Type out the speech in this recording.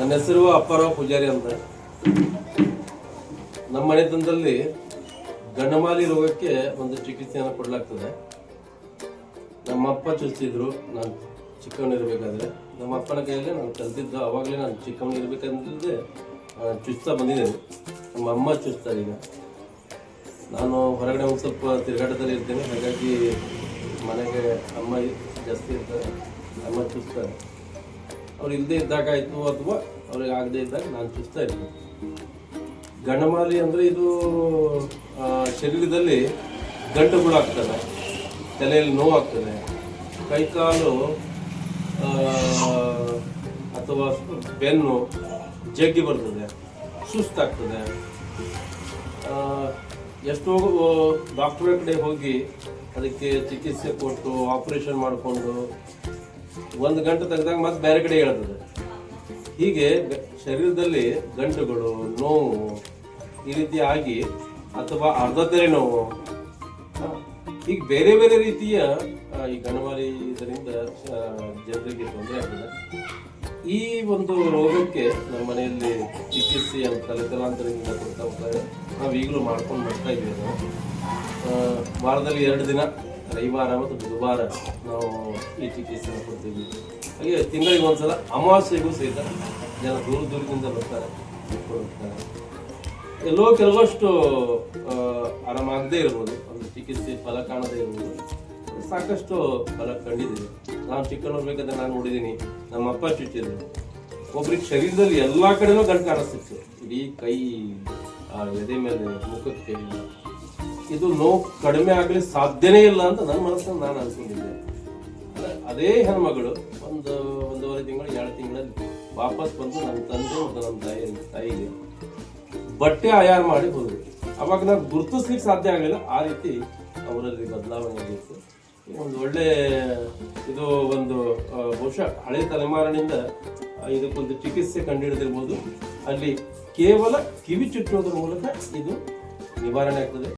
ನನ್ನ ಹೆಸರು ಅಪ್ಪಾರಾವ್ ಪೂಜಾರಿ ಅಂತ. ನಮ್ಮ ಮನೆತನದಲ್ಲಿ ಗಂಡಮಾಲಿ ರೋಗಕ್ಕೆ ಒಂದು ಚಿಕಿತ್ಸೆಯನ್ನು ಕೊಡಲಾಗ್ತದೆ. ನಮ್ಮಪ್ಪ ಚುಚ್ಚಿದ್ರು ನಾನು ಚಿಕ್ಕವನಿರಬೇಕಾದ್ರೆ. ನಮ್ಮ ಅಪ್ಪನ ಕೈಯಲ್ಲಿ ನಾನು ಕಲ್ತಿದ್ದು. ಆವಾಗಲೇ ನಾನು ಚಿಕ್ಕವನಿರ್ಬೇಕಂತಂದ್ರೆ ಚುಚ್ತಾ ಬಂದಿದ್ದೇನೆ. ನಮ್ಮ ಅಮ್ಮ ಚುಚ್ತಾರೆ. ಈಗ ನಾನು ಹೊರಗಡೆ ಒಂದು ಸ್ವಲ್ಪ ತಿರುಗಾಟದಲ್ಲಿ ಇರ್ತೇನೆ, ಹಾಗಾಗಿ ಮನೆಗೆ ಅಮ್ಮ ಜಾಸ್ತಿ ಇರ್ತಾರೆ. ಅಮ್ಮ ಚುಚ್ತಾರೆ. ಅವ್ರು ಇಲ್ಲದೆ ಇದ್ದಾಗ ಆಯಿತು ಅಥವಾ ಅವ್ರಿಗೆ ಆಗದೆ ಇದ್ದಾಗ ನಾನು ಚುಚ್ತಾ ಇರ್ತೀನಿ. ಗಂಡಮಾಲಿ ಅಂದರೆ ಇದು ಶರೀರದಲ್ಲಿ ಗಂಟುಗಳಾಗ್ತದೆ, ತಲೆಯಲ್ಲಿ ನೋವಾಗ್ತದೆ, ಕೈಕಾಲು ಅಥವಾ ಬೆನ್ನು ಜಗ್ಗಿ ಬರ್ತದೆ, ಸುಸ್ತಾಗ್ತದೆ. ಎಷ್ಟೋ ಡಾಕ್ಟರ್ ಕಡೆ ಹೋಗಿ ಅದಕ್ಕೆ ಚಿಕಿತ್ಸೆ ಕೊಟ್ಟು ಆಪರೇಷನ್ ಮಾಡಿಕೊಂಡು 1 ಗಂಟೆ ತೆಗೆದಾಗ ಮತ್ತೆ ಬೇರೆ ಕಡೆ ಹೇಳ್ತದೆ. ಹೀಗೆ ಶರೀರದಲ್ಲಿ ಗಂಟುಗಳು, ನೋವು ಈ ರೀತಿ ಆಗಿ, ಅಥವಾ ಅರ್ಧತೆರೆ ನೋವು, ಹೀಗೆ ಬೇರೆ ಬೇರೆ ರೀತಿಯ ಈ ಗಂಡಮಾಲಿ ಇದರಿಂದ ಜನರಿಗೆ ತೊಂದರೆ ಆಗ್ತದೆ. ಈ ಒಂದು ರೋಗಕ್ಕೆ ನಮ್ಮ ಮನೆಯಲ್ಲಿ ಚಿಕಿತ್ಸೆ ಅಂತ ತಲಾಂತರದಿಂದ ಕೊಡ್ತಾ ಹೋಗ್ತಾರೆ. ನಾವು ಈಗಲೂ ಮಾಡ್ಕೊಂಡು ಬರ್ತಾ ಇದ್ದೀವಿ. ವಾರದಲ್ಲಿ 2 ದಿನ, ರವಿವಾರ ಮತ್ತು ಬುಧವಾರ ನಾವು ಈ ಚಿಕಿತ್ಸೆಯನ್ನು ಕೊಡ್ತೀವಿ. ಹಾಗೆ ತಿಂಗಳಿಗೆ ಒಂದ್ಸಲ ಅಮಾವಾಸ್ಯೆಗೂ ಸಹಿತ ಜನ ದೂರದಿಂದ ಬರ್ತಾರೆ, ಕೊಡ್ತಾರೆ. ಎಲ್ಲೋ ಕೆಲವಷ್ಟು ಆರಾಮಾಗದೇ ಇರ್ಬೋದು, ಒಂದು ಚಿಕಿತ್ಸೆ ಫಲ ಕಾಣದೇ ಇರ್ಬೋದು. ಸಾಕಷ್ಟು ಫಲ ಕಂಡಿದ್ದೀವಿ. ನಾನು ಚಿಕ್ಕವನಿರ್ಬೇಕಾದ್ರೆ ನಾನು ನೋಡಿದ್ದೀನಿ, ನಮ್ಮ ಅಪ್ಪ ಚುಚ್ಚಿದ್ರು. ಒಬ್ರಿಗೆ ಶರೀರದಲ್ಲಿ ಎಲ್ಲ ಕಡೆನೂ ಗಂಟು ಕಾಣಿಸ್ತಿತ್ತು, ಇಡೀ ಕೈ, ಎದೆ ಮೇಲೆ, ಮುಖಕ್ಕೆ. ಇದು ನೋವು ಕಡಿಮೆ ಆಗಲಿ ಸಾಧ್ಯನೇ ಇಲ್ಲ ಅಂತ ನನ್ನ ಮನಸ್ಸನ್ನು ನಾನು ಅನ್ಕೊಂಡಿದ್ದೆ. ಅದೇ ಹೆಣ್ಮಗಳು ಒಂದೂವರೆ ತಿಂಗಳು 2 ತಿಂಗಳಲ್ಲಿ ವಾಪಸ್ ಬಂದು ನನ್ನ ತಂದೆ ಮತ್ತು ನಮ್ಮ ತಾಯಿಗೆ ಬಟ್ಟೆ ಆಯಾರ ಮಾಡಿ ಹೋದ್ರು. ಅವಾಗ ನಾನು ಗುರುತಿಸ್ಲಿಕ್ಕೆ ಸಾಧ್ಯ ಆಗಲಿಲ್ಲ. ಆ ರೀತಿ ಅವರಲ್ಲಿ ಬದಲಾವಣೆ ಆಗಿತ್ತು. ಒಂದು ಒಳ್ಳೆ ಇದು ಒಂದು ಬಹುಶಃ ಹಳೆ ತಲೆಮಾರಿನಿಂದ ಇದಕ್ಕೊಂದು ಚಿಕಿತ್ಸೆ ಕಂಡುಹಿಡಿದಿರ್ಬೋದು. ಅಲ್ಲಿ ಕೇವಲ ಕಿವಿ ಚುಚ್ಚೋದ್ರ ಮೂಲಕ ಇದು ನಿವಾರಣೆ ಆಗ್ತದೆ.